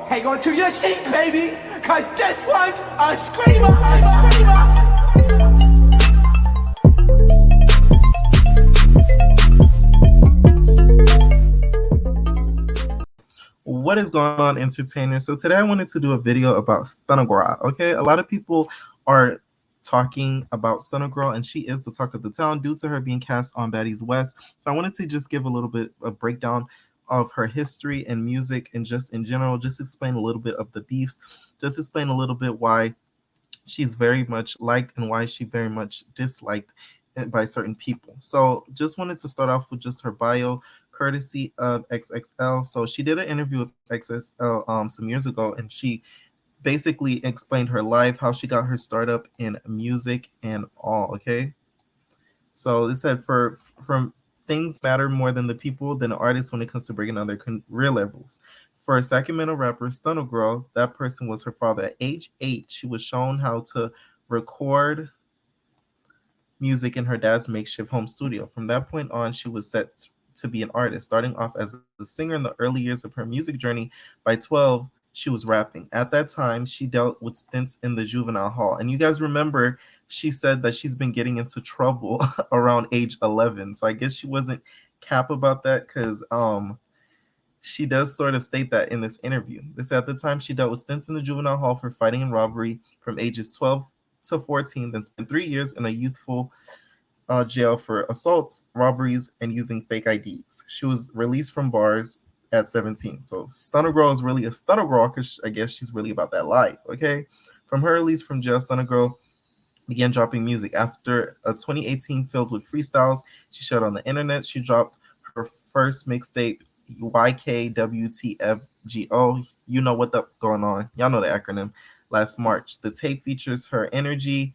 Hang on to your seat, baby, cause this one's a screamer, a screamer. What is going on, entertainers? So today I wanted to do a video about Stunna. Okay, a lot of people are talking about Stunna, and she is the talk of the town due to her being cast on Baddies West. So I wanted to just give a little bit of breakdown of her history and music, and just in general, just explain a little bit of the beefs, just explain a little bit why she's very much liked and why she very much disliked by certain people. So just wanted to start off with just her bio, courtesy of XXL. So she did an interview with XXL some years ago, and she basically explained her life, how she got her startup in music and all. Okay, so they said from things matter more than the people than the artists when it comes to breaking on their career levels. For a Sacramento rapper, Stunna, that person was her father. At age 8, she was shown how to record music in her dad's makeshift home studio. From that point on, she was set to be an artist, starting off as a singer in the early years of her music journey. By 12, she was rapping. At that time, she dealt with stints in the juvenile hall. And you guys remember she said that she's been getting into trouble around age 11. So I guess she wasn't cap about that, because she does sort of state that in this interview. They said at the time she dealt with stints in the juvenile hall for fighting and robbery from ages 12 to 14, then spent 3 years in a youthful jail for assaults, robberies, and using fake IDs. She was released from bars at 17. So Stunna is really a Stunna because I guess she's really about that life, okay? From her release from jail, Stunna began dropping music. After a 2018 filled with freestyles she shared on the internet, she dropped her first mixtape, YKWTFGO. You know what the going on. Y'all know the acronym. Last March. The tape features her energy,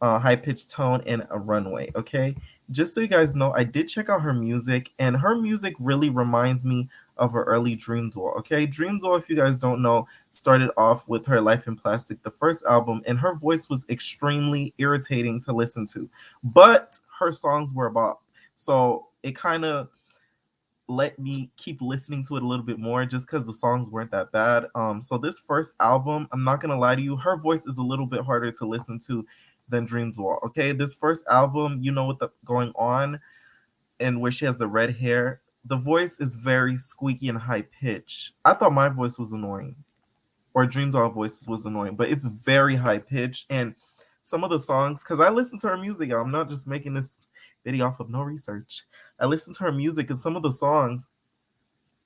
high-pitched tone, and a runway. Okay, just so you guys know, I did check out her music, and her music really reminds me of her early Dream Doll. Okay, Dream Doll, if you guys don't know, started off with her Life in Plastic, the first album, and her voice was extremely irritating to listen to, but her songs were a bop. So it kind of let me keep listening to it a little bit more, just because the songs weren't that bad. So this first album, I'm not gonna lie to you, her voice is a little bit harder to listen to than Dream Doll. Okay, this first album, you know what the going on, and where she has the red hair, the voice is very squeaky and high pitched. I thought my voice was annoying, or Dream Doll voice was annoying, but it's very high pitched. And some of the songs, because I listen to her music, I'm not just making this video off of no research. I listen to her music, and some of the songs,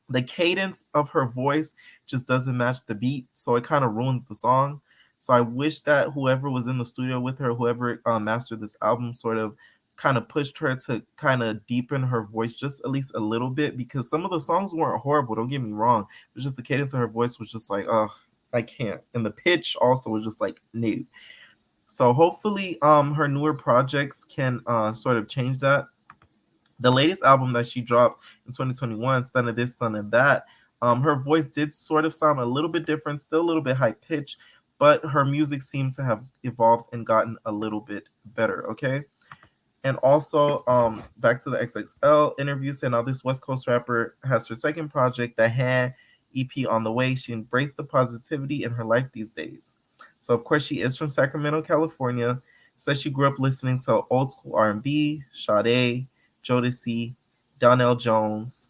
the cadence of her voice just doesn't match the beat, so it kind of ruins the song. So I wish that whoever was in the studio with her, whoever mastered this album, sort of kind of pushed her to kind of deepen her voice just at least a little bit, because some of the songs weren't horrible, don't get me wrong. It's just the cadence of her voice was just like, oh, I can't. And the pitch also was just like new. So hopefully her newer projects can sort of change that. The latest album that she dropped in 2021, Stunna This, Stunna That, her voice did sort of sound a little bit different, still a little bit high pitched, but her music seemed to have evolved and gotten a little bit better, okay? And also, back to the XXL interview, saying now this West Coast rapper has her second project, the Hand EP, on the way. She embraced the positivity in her life these days. So, of course, she is from Sacramento, California. Says she grew up listening to old school R&B, Sade, Jodeci, Donnell Jones.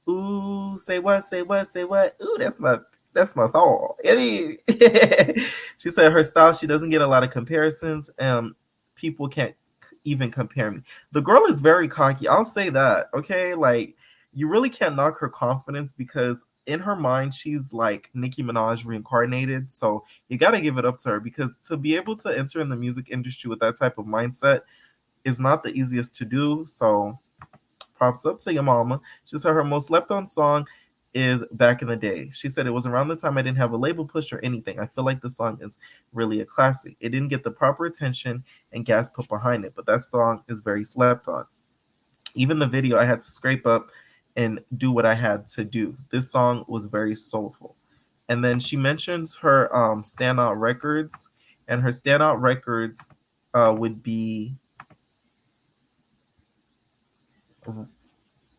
Ooh, say what, say what, say what? Ooh, that's my song. I mean, she said her style, she doesn't get a lot of comparisons. People can't even compare me. The girl is very cocky. I'll say that. Okay, like you really can't knock her confidence, because in her mind she's like Nicki Minaj reincarnated. So you got to give it up to her, because to be able to enter in the music industry with that type of mindset is not the easiest to do. So props up to your mama. She said her most slept on song is Back in the Day. She said it was around the time I didn't have a label push or anything. I feel like the song is really a classic. It didn't get the proper attention and gas put behind it, but that song is very slept on. Even the video, I had to scrape up and do what I had to do. This song was very soulful. And then she mentions her standout records, and her standout records would be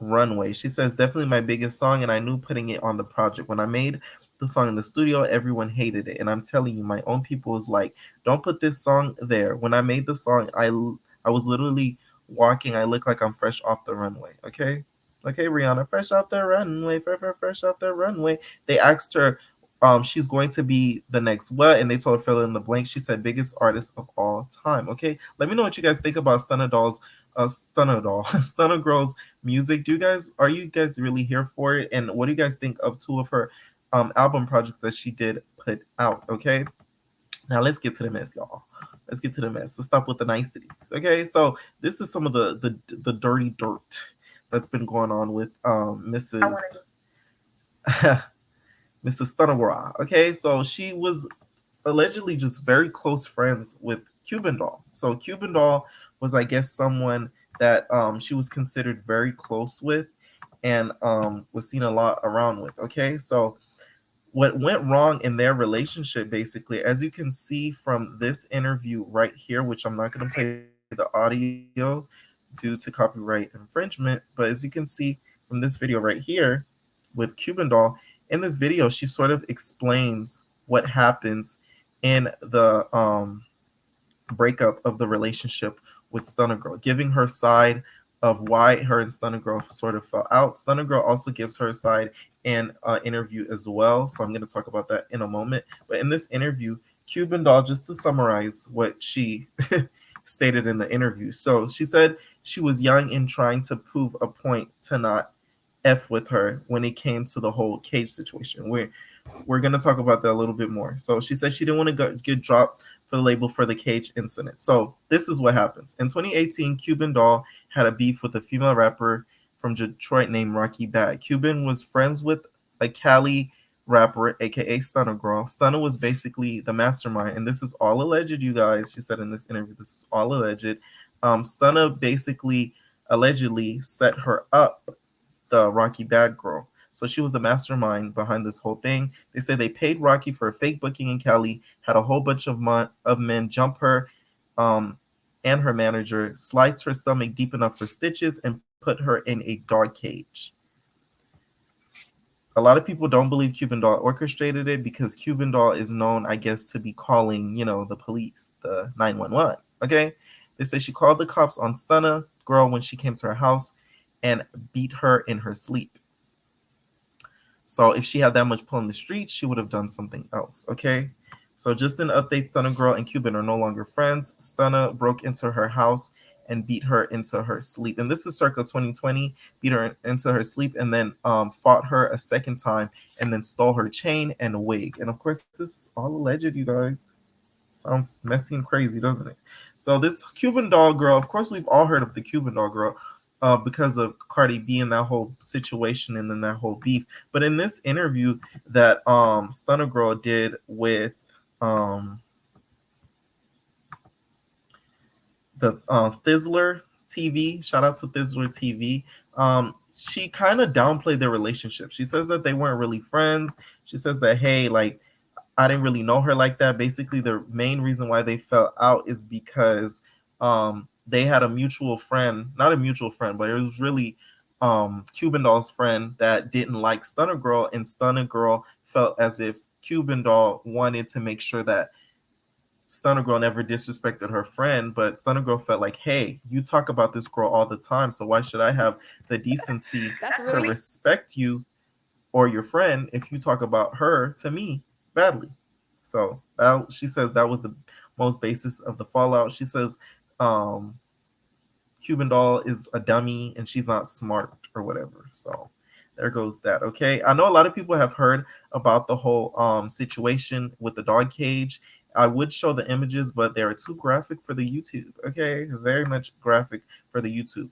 Runway. She says, definitely my biggest song, and I knew putting it on the project. When I made the song in the studio, everyone hated it, and I'm telling you, my own people was like, "Don't put this song there." When I made the song, I was literally walking. I look like I'm fresh off the runway. Okay, okay, Rihanna, fresh off the runway, fresh off the runway. They asked her, she's going to be the next what, and they told her fill in the blank. She said biggest artist of all time. Okay, let me know what you guys think about Stunna Doll, Stunna Girl's music. Are you guys really here for it? And what do you guys think of two of her album projects that she did put out? Okay, now let's get to the mess, y'all. Let's get to the mess. Let's stop with the niceties. Okay, so this is some of the dirty dirt that's been going on with Mrs. Mrs. Stunawara. Okay, so she was allegedly just very close friends with Cuban Doll. So Cuban Doll was, I guess, someone that she was considered very close with and was seen a lot around with. Okay, so what went wrong in their relationship, basically, as you can see from this interview right here, which I'm not going to play the audio due to copyright infringement, but as you can see from this video right here with Cuban Doll, in this video, she sort of explains what happens in the breakup of the relationship with Stunner Girl, giving her side of why her and Stunner Girl sort of fell out. Stunner Girl also gives her side in an interview as well, so I'm going to talk about that in a moment. But in this interview, Cuban Doll, just to summarize what she stated in the interview. So she said she was young and trying to prove a point to not F with her when it came to the whole cage situation. We're going to talk about that a little bit more. So she said she didn't want to get dropped for the label for the cage incident. So this is what happens. In 2018, Cuban Doll had a beef with a female rapper from Detroit named Rocky Bad. Cuban was friends with a Cali rapper, aka Stunna Girl. Stunna was basically the mastermind, and this is all alleged, you guys. She said in this interview, this is all alleged. Stunna basically allegedly set her up, the Rocky Bad Girl. So she was the mastermind behind this whole thing. They say they paid Rocky for a fake booking in Cali, had a whole bunch of men jump her and her manager, sliced her stomach deep enough for stitches, and put her in a dog cage. A lot of people don't believe Cuban Doll orchestrated it because Cuban Doll is known, I guess, to be calling, the police, the 911. Okay? They say she called the cops on Stunna Girl when she came to her house and beat her in her sleep. So if she had that much pull in the street, she would have done something else, okay? So just an update, Stunna Girl and Cuban are no longer friends. Stunna broke into her house and beat her into her sleep. And this is circa 2020, beat her into her sleep and then fought her a second time and then stole her chain and a wig. And of course, this is all alleged, you guys. Sounds messy and crazy, doesn't it? So this Cuban Doll Girl, of course, we've all heard of the Cuban Doll Girl because of Cardi B and that whole situation and then that whole beef. But in this interview that Stunna Girl did with the Thizzler TV, shout out to Thizzler TV, she kind of downplayed their relationship. She says that they weren't really friends. She says that, hey, like, I didn't really know her like that. Basically, the main reason why they fell out is because they had a mutual friend, not a mutual friend, but it was really Cuban Doll's friend that didn't like Stunna Girl, and Stunna Girl felt as if Cuban Doll wanted to make sure that Stunna Girl never disrespected her friend, but Stunna Girl felt like, hey, you talk about this girl all the time, so why should I have the decency to respect you or your friend if you talk about her to me badly? So she says that was the most basis of the fallout. She says Cuban Doll is a dummy and she's not smart or whatever. So there goes that. Okay, I know a lot of people have heard about the whole situation with the dog cage. I would show the images, but they are too graphic for the YouTube. Okay, very much graphic for the YouTube.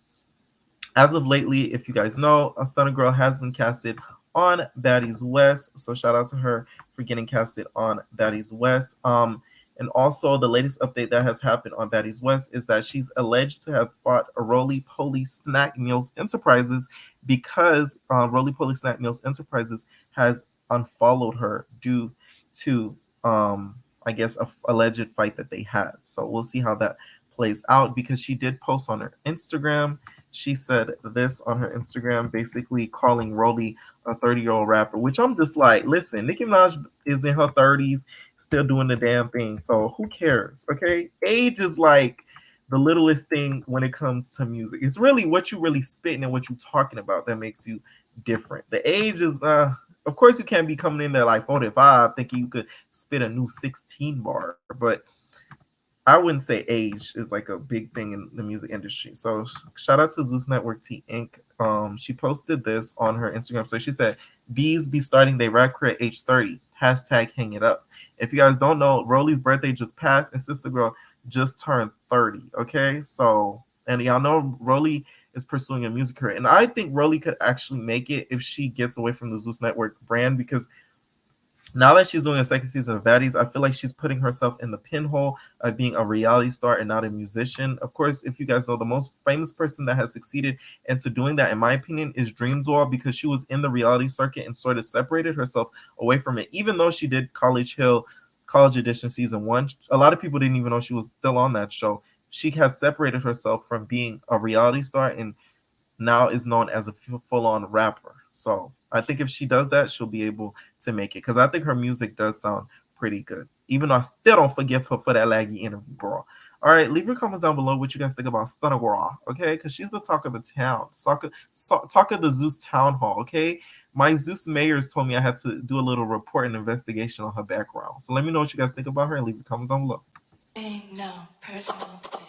As of lately, if you guys know, a Stunna Girl has been casted on Baddies West. So shout out to her for getting casted on Baddies West. And also the latest update that has happened on Baddies West is that she's alleged to have fought a Roly Poly Snack Meals Enterprises because Roly Poly Snack Meals Enterprises has unfollowed her due to, I guess, a alleged fight that they had. So we'll see how that plays out, because she did post on her Instagram. She said this on her Instagram, basically calling Rolly a 30-year-old rapper, which I'm just like, listen, Nicki Minaj is in her 30s, still doing the damn thing. So who cares? Okay. Age is like the littlest thing when it comes to music. It's really what you really spitting and what you talking about that makes you different. The age is of course you can't be coming in there like 45 thinking you could spit a new 16 bar, but I wouldn't say age is like a big thing in the music industry. So shout out to Zeus Network T Inc. She posted this on her Instagram. So she said, "Bees be starting their rap career at age 30. Hashtag hang it up." If you guys don't know, Rolly's birthday just passed and Sister Girl just turned 30. Okay, so and y'all know Rolly is pursuing a music career, and I think Rolly could actually make it if she gets away from the Zeus Network brand, because now that she's doing a second season of Baddies, I feel like she's putting herself in the pinhole of being a reality star and not a musician. Of course, if you guys know, the most famous person that has succeeded into doing that, in my opinion, is Dream Doll, because she was in the reality circuit and sort of separated herself away from it. Even though she did College Hill, College Edition season 1, a lot of people didn't even know she was still on that show. She has separated herself from being a reality star and now is known as a full-on rapper. So I think if she does that, she'll be able to make it, because I think her music does sound pretty good. Even though I still don't forgive her for that laggy interview, girl. All right, leave your comments down below what you guys think about Stunna Girl, okay? Because she's the talk of the town, talk of the Zeus town hall, okay? My Zeus mayors told me I had to do a little report and investigation on her background. So let me know what you guys think about her and leave your comments down below. Ain't no personal thing.